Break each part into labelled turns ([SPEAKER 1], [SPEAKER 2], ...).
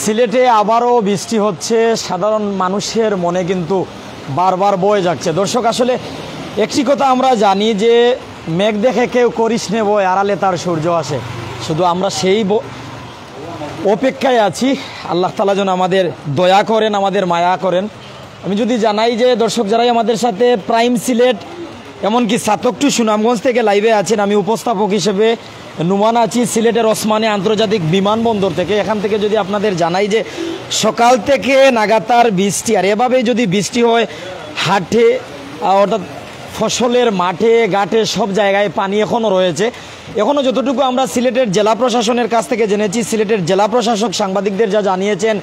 [SPEAKER 1] সিলেটে আবারও বৃষ্টি হচ্ছে, সাধারণ মানুষের মনে কিন্তু বারবার বয়ে যাচ্ছে। দর্শক, আসলে একটি কথা আমরা জানি যে মেঘ দেখে কেউ করিস নে বয়, আড়ালে তার সূর্য আসে। শুধু আমরা সেই অপেক্ষায় আছি আল্লাহ তাআলা যেন আমাদের দয়া করেন, আমাদের মায়া করেন। আমি যদি জানাই যে দর্শক যারাই আমাদের সাথে প্রাইম সিলেট এমনকি সাতক টু সুনামগঞ্জ থেকে লাইভে আছেন, আমি উপস্থাপক হিসেবে নুমান আছি সিলেটের ওসমানী আন্তর্জাতিক বিমানবন্দর থেকে। এখান থেকে যদি আপনাদের জানাই যে সকাল থেকে লাগাতার বৃষ্টি, আর এভাবেই যদি বৃষ্টি হয় হাটে অর্থাৎ ফসলের মাঠে ঘাটে সব জায়গায় পানি এখনও রয়েছে। এখনও যতটুকু আমরা সিলেটের জেলা প্রশাসনের কাছ থেকে জেনেছি, সিলেটের জেলা প্রশাসক সাংবাদিকদের যা জানিয়েছেন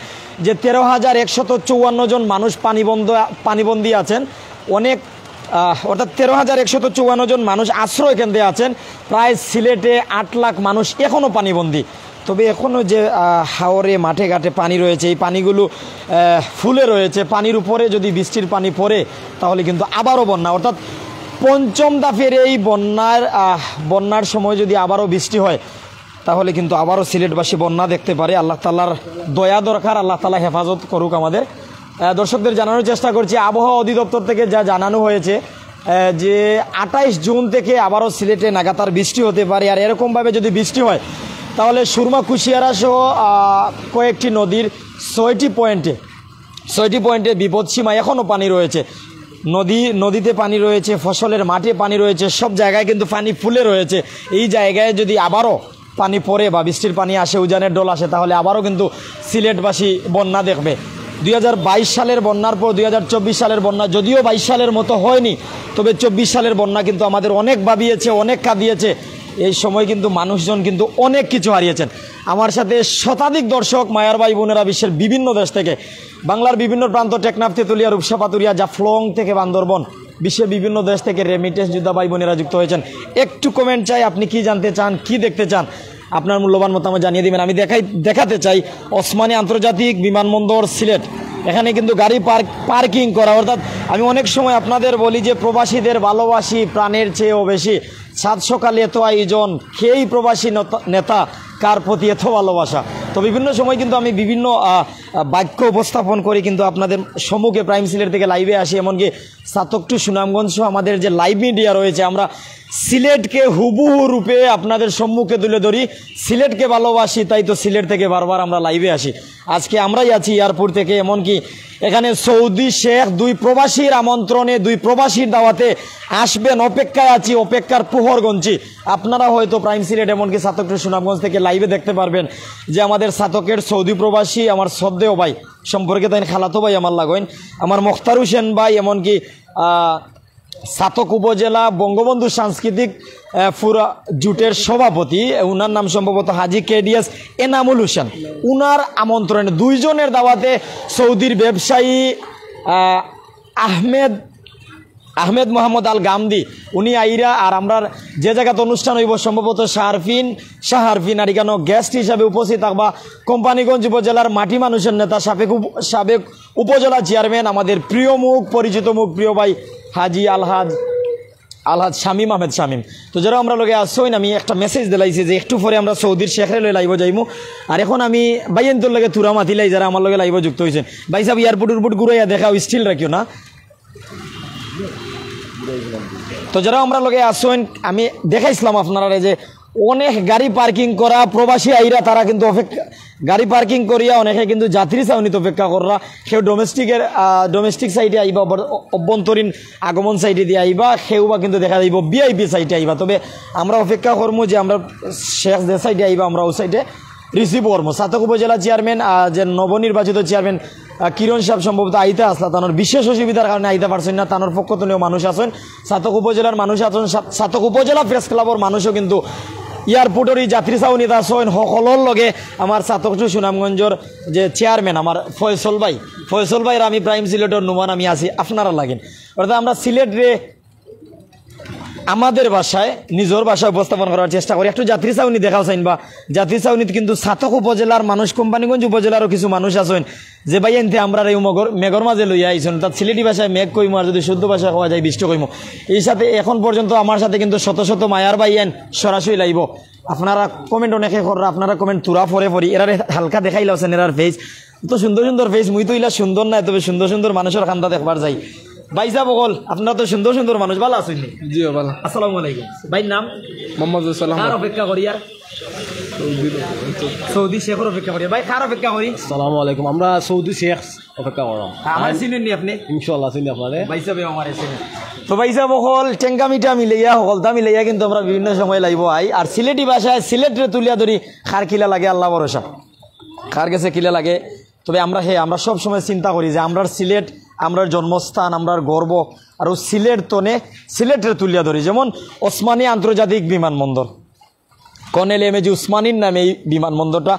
[SPEAKER 1] যে 13,154 জন মানুষ পানিবন্দী আছেন, অনেক অর্থাৎ 13,154 জন মানুষ আশ্রয় কেন্দ্রে আছেন। প্রায় সিলেটে 8 লাখ মানুষ এখনও পানিবন্দী। তবে এখনও যে হাওরে মাঠে ঘাটে পানি রয়েছে, এই পানিগুলো ফুলে রয়েছে। পানির উপরে যদি বৃষ্টির পানি পড়ে তাহলে কিন্তু আবারও বন্যা, অর্থাৎ পঞ্চম দফার এই বন্যার সময় যদি আবারও বৃষ্টি হয় তাহলে কিন্তু আবারও সিলেটবাসী বন্যা দেখতে পারে। আল্লাহ তাআলার দয়া দরকার, আল্লাহ তাআলা হেফাজত করুক আমাদের। দর্শকদের জানানোর চেষ্টা করছি, আবহাওয়া অধিদপ্তর থেকে যা জানানো হয়েছে যে 28 জুন থেকে আবারও সিলেটে লাগাতার বৃষ্টি হতে পারে। আর এরকমভাবে যদি বৃষ্টি হয় তাহলে সুরমা কুশিয়ারা সহ কয়েকটি নদীর 6টি পয়েন্টে বিপদসীমা এখনও পানি রয়েছে। নদীতে পানি রয়েছে, ফসলের মাঠে পানি রয়েছে, সব জায়গায় কিন্তু পানি ফুলে রয়েছে। এই জায়গায় যদি আবারও পানি পড়ে বা বৃষ্টির পানি আসে, উজানের ডোল আসে, তাহলে আবারও কিন্তু সিলেটবাসী বন্যা দেখবে। 2022 সালের বন্যার পর 2024 সালের বন্যা যদিও 22 সালের মতো হয়নি, তবে 24 সালের বন্যা কিন্তু আমাদের অনেক ভাবিয়েছে, অনেক কাঁদিয়েছে। এই সময় কিন্তু মানুষজন কিন্তু অনেক কিছু হারিয়েছেন। আমার সাথে শতাধিক দর্শক মায়ার ভাই বোনেরা বিশ্বের বিভিন্ন দেশ থেকে, বাংলার বিভিন্ন প্রান্ত, টেকনাফ, তেতুলিয়া, রূপসা, পাতুরিয়া, জাফলং থেকে বান্দরবন, বিশ্বের বিভিন্ন দেশ থেকে রেমিটেন্স যোদ্ধা ভাই বোনেরা যুক্ত হয়েছেন। একটু কমেন্ট চাই, আপনি কি জানতে চান, কি দেখতে চান, আপনার মূল্যবান মতামত জানিয়ে দিবেন। আমি দেখাতে চাই ওসমানী আন্তর্জাতিক বিমানবন্দর সিলেট। এখানে কিন্তু গাড়ি পার্কিং করা, অর্থাৎ আমি অনেক সময় আপনাদের বলি যে প্রবাসীদের ভালোবাসি প্রাণের চেয়েও বেশি। সাত সকালে এত আয়োজন, খেয়েই প্রবাসী নেতা, কার প্রতি এত ভালোবাসা। তো বিভিন্ন সময় কিন্তু আমি বিভিন্ন বাক্য উপস্থাপন করি, কিন্তু আপনাদের সম্মুখে প্রাইম সিলেট থেকে লাইভে আসি। এমনকি সাতক টু সুনামগঞ্জ সহ আমাদের যে লাইভ মিডিয়া রয়েছে, আমরা সিলেটকে হুবহু রূপে আপনাদের সম্মুখে তুলে ধরি। সিলেটকে ভালোবাসি, তাই তো সিলেট থেকে বারবার আমরা লাইভে আসি। আজকে আমরাই আছি এয়ারপোর্ট থেকে, এমনকি এখানে সৌদি শেখ 2 প্রবাসীর আমন্ত্রণে, 2 প্রবাসীর দাওয়াতে আসবেন, অপেক্ষায় আছি, অপেক্ষার প্রহর গুনছি। আপনারা হয়তো প্রাইম সিলেট এমনকি সাতক টু সুনামগঞ্জ থেকে লাইভে দেখতে পারবেন যে আমাদের সাতকের সৌদি প্রবাসী আমার শ্রদ্ধেয় ভাই, সম্পর্কে তাই খালাতো ভাই আমার লাগেন, আমার মুখতার হোসেন ভাই, এমনকি সাতক উপজেলা বঙ্গবন্ধু সাংস্কৃতিক ফুরা জুটের সভাপতি, উনার নাম সম্ভবত হাজি কেডিএস এনামুল হোসেন, উনার আমন্ত্রণে 2 জনের দাওয়াতে সৌদির ব্যবসায়ী আহমেদ মোহাম্মদ আল গামদি উনি আইরা, আর আমরা যে জায়গাতে অনুষ্ঠান হইব সম্ভবত শাহারফিন আর এখানে গেস্ট হিসাবে উপস্থিত থাকবা কোম্পানিগঞ্জ উপজেলার মাটি মানুষের নেতা, সাবেক উপজেলা চেয়ারম্যান, আমাদের প্রিয় মুখ, পরিচিত মুখ, প্রিয় ভাই হাজি আলহাজ শামীম আহমেদ শামীম। তো যারা আমরা লোকে আসছই, আমি একটা মেসেজ দিলাইছি যে একটু পরে আমরা সৌদির শেখরে লই লাইব যাইমু। আর এখন আমি বাইন তোর লগে তুরা মাতিলাই যারা আমার লগে লাইব যুক্ত হয়েছেন। ভাই সাহেব এয়ারপোর্ট ঘুরাইয়া দেখাও, স্টিল রাখিও না। তো যারা আমরা লগে আসছেন, আমি দেখাইছিলাম আপনারা যে অনেক গাড়ি পার্কিং করা প্রবাসী আইরা, তারা কিন্তু গাড়ি পার্কিং করিয়া অনেকে কিন্তু যাত্রী ছাউনিতে অপেক্ষা করা। কেউ ডোমেস্টিক সাইডে আইবা, অভ্যন্তরীণ আগমন সাইডে দিয়ে আইবা, সেও বা কিন্তু দেখা যাইব ভিআইপি সাইডে আইবা। তবে আমরা অপেক্ষা করবো যে আমরা শেখ যে সাইডে আইবা আমরা ওই সাইডে রিসিভ করবো। সাতক উপজেলা চেয়ারম্যান যে নবনির্বাচিত চেয়ারম্যান কিরণ সাহেব সম্ভবত আইতে আসলা, তানোর বিশেষ অসুবিধার কারণে আইতে পারছেন না। তানোর পক্ষ তুলেও মানুষ আছেন, সাতক উপজেলার মানুষ আছেন, সাতক উপজেলা প্রেস ক্লাবের মানুষও কিন্তু এয়ারপোর্টের এই যাত্রী ছাউনিতে আসেন। সকলের লগে আমার সাতক টু সুনামগঞ্জের যে চেয়ারম্যান আমার ফয়সল ভাইয়ের আমি প্রাইম সিলেটের নুমান আমি আছি, আপনারা লাগেন। অর্থাৎ আমরা সিলেটে আমাদের ভাষায়, নিজের ভাষায় উপস্থাপন করার চেষ্টা করি। একটু যাত্রী ছাউনি দেখাও চাইন বা যাত্রী ছাউনিতে কিন্তু সাতক উপজেলার মানুষ, কোম্পানিগঞ্জ উপজেলারও কিছু মানুষ আছেন যে ভাই এনতে আমরা এই মেঘর মাঝে লইয়া আইছেন। তার সিলেটি ভাষায় মেঘ কইমো, আর যদি শুদ্ধ ভাষায় হওয়া যায় বৃষ্টি কইমো। এই সাথে এখন পর্যন্ত আমার সাথে কিন্তু শত শত মায়ার ভাই এন সরাসরি লাইব আপনারা কমেন্ট অনেকে করা, আপনারা কমেন্ট তুরা পরে পড়ি, এরা হালকা দেখাই লাওছেন এরার ফেস, তো সুন্দর সুন্দর ফেস, মুই তো ইলা সুন্দর নাই, তবে সুন্দর সুন্দর মানুষের খান্দা দেখবার যাই। ভাই যা বকল, আপনারা তো সুন্দর সুন্দর মানুষ, ভালো আছেন?
[SPEAKER 2] জি ভালো।
[SPEAKER 1] আসসালামু আলাইকুম। ভাই নাম?
[SPEAKER 2] মোহাম্মদ সালাম।
[SPEAKER 1] কার অপেক্ষা করি আর? সৌদি শেখর অপেক্ষা করি। ভাই কার অপেক্ষা করি?
[SPEAKER 2] আসসালামু আলাইকুম। আমরা সৌদি শেখ অপেক্ষা করলাম।
[SPEAKER 1] আমার চিনেন নি আপনি?
[SPEAKER 2] ইনশাআল্লাহ চিনি আপনারে।
[SPEAKER 1] ভাই সাহেব আমার চিনেন। তো ভাই সাহেব বকল টেঙ্গা মিটা মিলাইয়া হলতা মিলাইয়া কিন্তু আমরা বিভিন্ন সময় লাইব আই, আর সিলেটি ভাষায় সিলেটরে তুলিয়া ধরি খার কিলা লাগে আল্লাহ ভরসা, খার গেছে কিলা লাগে। তবে আমরা সব সময় চিন্তা করি যে আমরার সিলেট, আমরার জন্মস্থান, আমরার গর্ব, আর সিলেট তনে সিলেটরে তুলিয়া ধরি। যেমন ওসমানী আন্তর্জাতিক বিমানবন্দর, কর্নেল এমএজি উসমানীর নামে এই বিমানবন্দরটা,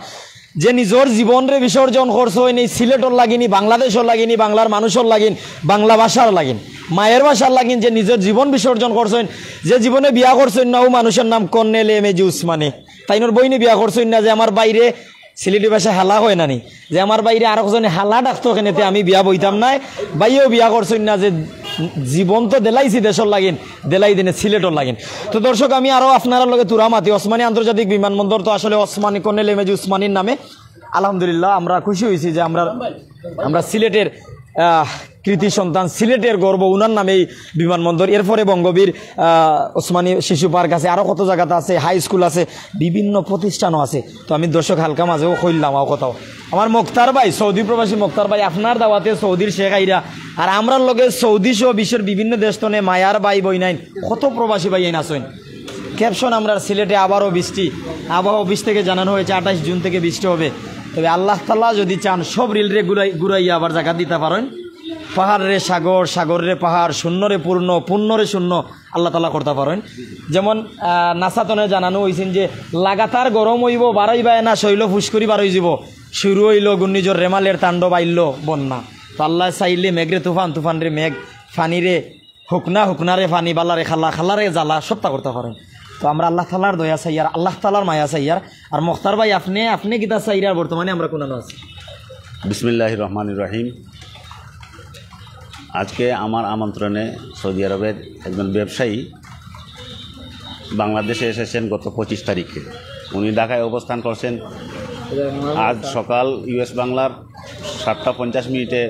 [SPEAKER 1] যে নিজের জীবনরে বিসর্জন করছে এই সিলেটর লাগিনি, বাংলাদেশর লাগিনি, বাংলার মানুষের লাগিন, বাংলা ভাষার লাগিন, মায়ের ভাষার লাগিন, যে নিজের জীবন বিসর্জন করছেন, যে জীবনে বিয়া করছেন না ও মানুষের নাম কর্নেল এমএজি উসমানী। তাইনোর বইনি বিয়া করছেন না যে আমার বাইরে সিলেটি ভাষা হেলা হয় নানি, যে আমার বাইরে আর একজনে হেলা ডাকতো কেনেতে আমি বিয়া বইতাম নাই, বাইয়েও বিয়া করছেন না যে জীবন তো দেলাইছি দেশের লাগিন, দেলাই দিনে সিলেটর লাগিন। তো দর্শক আমি আরও আপনারা লগে তুরা মাতি, ওসমানী আন্তর্জাতিক বিমানবন্দর তো আসলে ওসমানী কর্নেল এমএজি উসমানীর নামে। আলহামদুলিল্লাহ আমরা খুশি হয়েছি যে আমরা সিলেটের কৃতি সন্তান, সিলেটের গর্ব, উনার নামেই বিমানবন্দর। এরপরে বঙ্গবীর ওসমানী শিশু পার্ক আছে, আরও কত জায়গাতে আছে, হাই স্কুল আছে, বিভিন্ন প্রতিষ্ঠানও আছে। তো আমি দর্শক হালকা মাঝেও কইলাম কথাও। আমার মুক্তার ভাই, সৌদি প্রবাসী মুক্তার ভাই, আপনার দাওয়াতে সৌদির শেখ আইরা, আর আমরার লগে সৌদি সহ বিশ্বের বিভিন্ন দেশ তনে মায়ার ভাই বই নাইন, কত প্রবাসী ভাই আইন আসেন। ক্যাপশন আমরা সিলেটে আবারও বৃষ্টি, আবহাওয়া অফিস থেকে জানানো হয়েছে 28 জুন থেকে বৃষ্টি হবে। তবে আল্লাহ তাআলা যদি চান সব রিলরে ঘুরাইয়া আবার জায়গা দিতে পারেন। পাহাড় রে সাগর, সাগর রে পাহাড়, শূন্য রে পূর্ণ, পূর্ণ রে শূন্য আল্লাহ তাআলা করতে পারেন। যেমন নাসাতনে জানানো হয়েছেন যে লাগাতার গরম হইব, বাড়াইবা না শৈল ফুসকরি বাড়াই যাব, শুরু হইল ঘূর্ণিঝড় রেমালের তাণ্ডব, আইল বন্যা। তো আল্লাহ চাইলে মেঘরে তুফান, তুফান রে মেঘ, ফানি রে হুকনা, হুকনা রে ফানি, বালারে খালা, খালারে জ্বালা, সবটা করতে পারেন। তো আমরা আল্লাহ তাআলার দয়া চাইয়ার, আল্লাহ তাআলার মায়া চাইয়ার। আর মুখতার ভাই আপনি কিতা চাইয়ার? বর্তমানে আমরা কোনানো আছি।
[SPEAKER 3] বিসমিল্লাহির রহমানির রহিম। আজকে আমার আমন্ত্রণে সৌদি আরবের একজন ব্যবসায়ী বাংলাদেশে এসেছেন গত 25 তারিখে। উনি ঢাকায় অবস্থান করছেন। আজ সকাল ইউএস বাংলার 7:50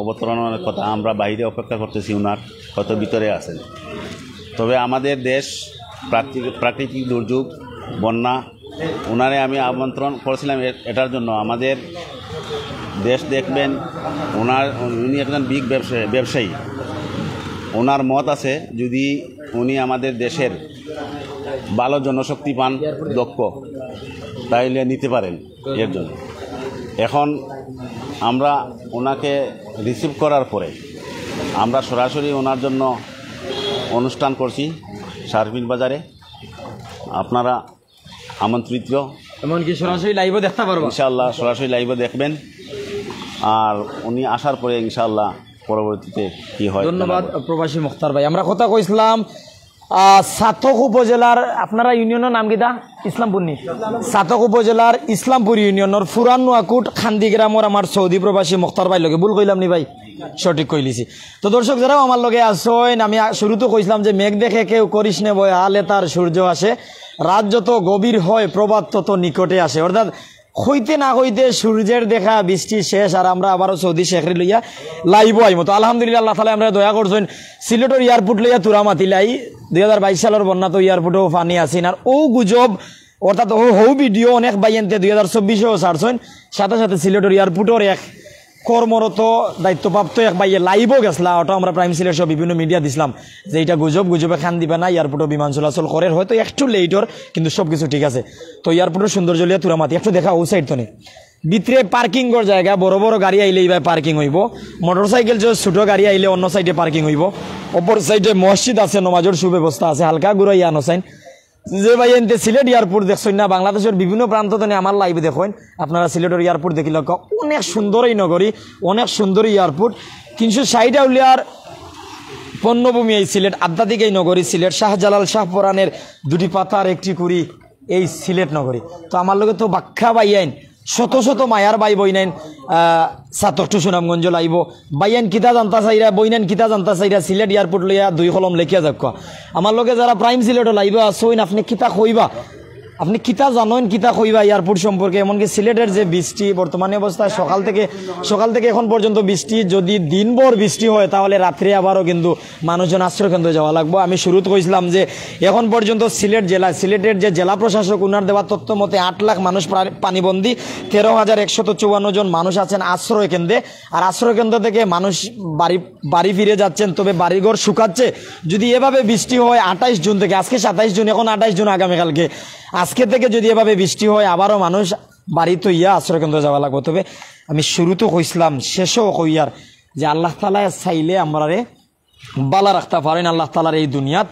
[SPEAKER 3] অবতরণের কথা। আমরা বাইরে অপেক্ষা করতেছি, উনার কত ভিতরে আছেন। তবে আমাদের দেশ প্রাকৃতিক দুর্যোগ, বন্যা, ওনারে আমি আমন্ত্রণ করেছিলাম এটার জন্য। আমাদের দেশ দেখবেন, উনি একজন বিগ ব্যবসায়ী। ওনার মত আছে যদি উনি আমাদের দেশের ভালো জনশক্তি পান, দক্ষ, তাইলে নিতে পারেন এর জন্য। এখন আমরা ওনাকে রিসিভ করার পরে আমরা সরাসরি ওনার জন্য অনুষ্ঠান করছি শারমিন বাজারে। আপনারা আমন্ত্রিত,
[SPEAKER 1] এমনকি সরাসরি লাইভও দেখতে পারবো
[SPEAKER 3] ইনশাআল্লাহ। সরাসরি লাইভে দেখবেন। আর উনি আসার পরে ইনশাআল্লাহ পরবর্তীতে কি হয়।
[SPEAKER 1] ধন্যবাদ প্রবাসী মুখতার ভাই। আমরা কথা কইছিলাম সাতক উপজেলার, আপনারা ইউনিয়নের নাম কিতা? ইসলামপুর নি? সাতক উপজেলার ইসলামপুর ইউনিয়নের ফুরান নোয়াকুট খান্দি গ্রামের আমার সৌদি প্রবাসী মুখতার ভাই লগে, ভুল কইলাম নি ভাই? সঠিক কইলিছি। তো দর্শক যারাও আমার লগে আসেন, আমি শুরুতে কইছিলাম যে মেঘ দেখে কেউ করিস নে বয়, আলে তার সূর্য আসে, রাত যত গভীর হয় প্রভাত তত নিকটে আসে। অর্থাৎ হইতে না হইতে সূর্যের দেখা বৃষ্টি শেষ, আর আমরা আবারও সৌদি শেখরে লইয়া লাইব আইমো। তো আলহামদুলিল্লাহ আল্লাহ তাআলা আমরা দয়া করছেন। সিলেটের এয়ারপোর্ট লইয়া তুরা মাতি লাই 2022 সালের বন্যা, তো এয়ারপোর্টেও পানি আসেন। আর ও গুজব অর্থাৎ হৌ ভিডিও অনেক বাইনতে 2024-এও ছাড়ছেন। সাথে সাথে সিলেটের এয়ারপোর্টের এক কর্মরত দায়িত্বপ্রাপ্ত এক বাইয়ে লাইভও গেছলা, ওটা আমরা প্রাইম সিলেট সব বিভিন্ন মিডিয়া দিছিলাম যে এটা গুজবে খান দিবে না, এয়ারপোর্টও বিমান চলাচল করে, হয়তো একটু লেটর কিন্তু সব কিছু ঠিক আছে। তো এয়ারপোর্টের সৌন্দর্য লিয়া তুরামাতি একটু দেখা ও সাইড তো নেই, ভিতরে পার্কিংয়ের জায়গা, বড় বড় গাড়ি আইলে এইভাবে পার্কিং হইব, মোটরসাইকেল যে ছোটো গাড়ি আইলে অন্য সাইডে পার্কিং হইব, অপর সাইডে মসজিদ আছে, নমাজের সুব্যবস্থা আছে, হালকা ঘুরাই আনসাইন। যে ভাই এনতে সিলেট এয়ারপোর্ট দেখছেন না, বাংলাদেশের বিভিন্ন প্রান্ত থেকে আমার লাইভ দেখেন আপনারা। সিলেটের এয়ারপোর্ট দেখিল অনেক সুন্দর এই নগরী, অনেক সুন্দর এয়ারপোর্ট। 360 আউলিয়ার পণ্যভূমি এই সিলেট, আধ্যাত্মিক এই নগরী সিলেট, শাহজালাল শাহপরানের দুটি পাতার একটি কুড়ি এই সিলেট নগরী। তো আমার লগে তো বাক্কা ভাই আইন শত শত মায়ার বাই বইনাইন ছাত্র টু সুনামগঞ্জ লাইব বাইয়ান কিতা জানতা চাইরা বইনাইন কিতা জানতা চাইরা সিলেট এয়ারপোর্ট লইয়া 2 কলম লেখিয়া যাক আমার লগে যারা প্রাইম সিলেটও লাইব আসইন আপনি কিতা কইবা আপনি কিতা জানেন কিতা কইবা এয়ারপোর্ট সম্পর্কে এমনকি সিলেটের যে বৃষ্টি বর্তমানে অবস্থায় সকাল থেকে এখন পর্যন্ত বৃষ্টি যদি দিনভর বৃষ্টি হয় তাহলে রাত্রে আবারও কিন্তু মানুষজন আশ্রয়কেন্দ্রে যাওয়া লাগবে আমি শুরুতে কইছিলাম যে এখন পর্যন্ত সিলেটের যে জেলা প্রশাসক উনার দেওয়া তথ্য মতে 8 লাখ মানুষ পানিবন্দী 13,154 জন মানুষ আছেন আশ্রয় কেন্দ্রে আর আশ্রয় কেন্দ্র থেকে মানুষ বাড়ি ফিরে যাচ্ছেন তবে বাড়িঘর শুকাচ্ছে যদি এভাবে বৃষ্টি হয় 28 জুন থেকে আজকে 27 জুন এখন 28 জুন আগামীকালকে আজকে থেকে যদি এভাবে বৃষ্টি হয় আবারও মানুষ বাড়ি তো আশ্রয়কেন্দ্র যাওয়া লাগবে তবে আমি শুরুতে কইছিলাম শেষও কইয়ার যে আল্লাহ তাআলা চাইলে আমরারে বালা রাখতে পারেন আল্লাহ তাআলার এই দুনিয়াত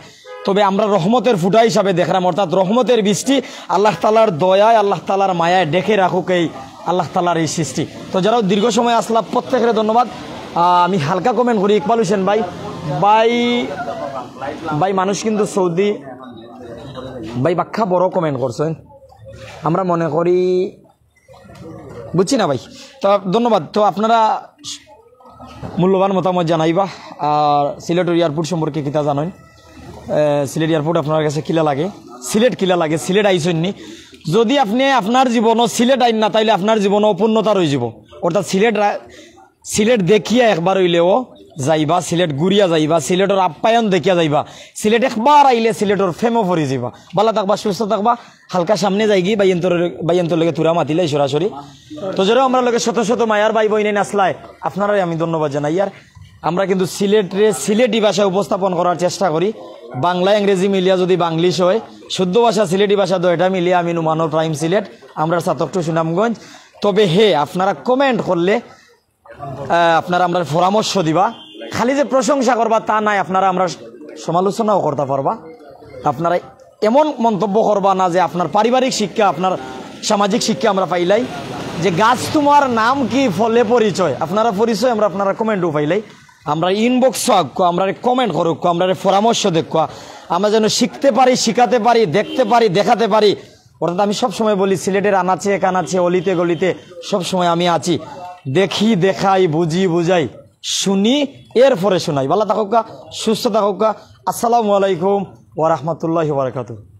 [SPEAKER 1] তবে আমরা রহমতের ফুটা হিসাবে দেখলাম অর্থাৎ রহমতের বৃষ্টি আল্লাহ তাআলার দয়ায় আল্লাহ তাআলার মায়ায় ডেকে রাখুক এই আল্লাহ তাআলার এই সৃষ্টি তো যারা দীর্ঘ সময় আসলাম প্রত্যেকের ধন্যবাদ আমি হালকা কমেন্ট করি ইকবাল হোসেন ভাই মানুষ কিন্তু সৌদি ভাই বাক্কা বড় কমেন্ট করছেন আমরা মনে করি বুঝছি না ভাই তো ধন্যবাদ তো আপনারা মূল্যবান মতামত জানাইবা আর সিলেটের এয়ারপোর্ট সম্পর্কে কিতা জানেন সিলেট এয়ারপোর্ট আপনার কাছে কিলা লাগে সিলেট আইসেননি যদি আপনি আপনার জীবনও সিলেট আইন না তাইলে আপনার জীবনও অপূর্ণতা রয়ে যাব অর্থাৎ সিলেট দেখিয়া একবার হইলেও যাইবা সিলেট ঘুরিয়া যাইবা সিলেটের আপ্যায়ন দেখিয়া যাইবা সিলেট একবার আইলে সিলেটের ফেমো ফরি যাবা ভালো থাকবা সুস্থ থাকবা হালকা সামনে যাইগি বাইয়ন্তর লগে তুরা মাতিলাই সরাসরি তো যারা আমরা লগে শত শত মায়ার ভাই বই নেই আসলায় আপনারাই আমি ধন্যবাদ জানাই আর আমরা কিন্তু সিলেটি ভাষায় উপস্থাপন করার চেষ্টা করি বাংলা ইংরেজি মিলিয়া যদি বাংলিশ হয় শুদ্ধ ভাষা সিলেটি ভাষা তো এটা মিলিয়ে আমি নুমানোর প্রাইম সিলেট আমরা ছাত্র টু সুনামগঞ্জ তবে আপনারা কমেন্ট করলে আপনারা আমরা পরামর্শ দিবা খালি যে প্রশংসা করবা তা নাই আপনারা আমরা সমালোচনাও করতে পারবা আপনারা এমন মন্তব্য করবা না যে আপনার পারিবারিক শিক্ষা আপনার সামাজিক শিক্ষা আমরা পাইলাই যে গাছ তোমার নাম কি ফলে পরিচয় আপনারা পরিচয় আপনারা কমেন্টও পাইলাই আমরা ইনবক্স আঁকো আমরা কমেন্ট করুক আমরা পরামর্শ দেখো আমরা যেন শিখতে পারি শিখাতে পারি দেখতে পারি দেখাতে পারি অর্থাৎ আমি সবসময় বলি সিলেটের আনাচে কানাচে অলিতে গলিতে সবসময় আমি আছি দেখি দেখাই বুঝি বুঝাই শুনি এরপরে শোনাই ভালো থাকুক সুস্থ থাকুক আসসালামু আলাইকুম ওয়া রাহমাতুল্লাহি ওয়া বারাকাতুহু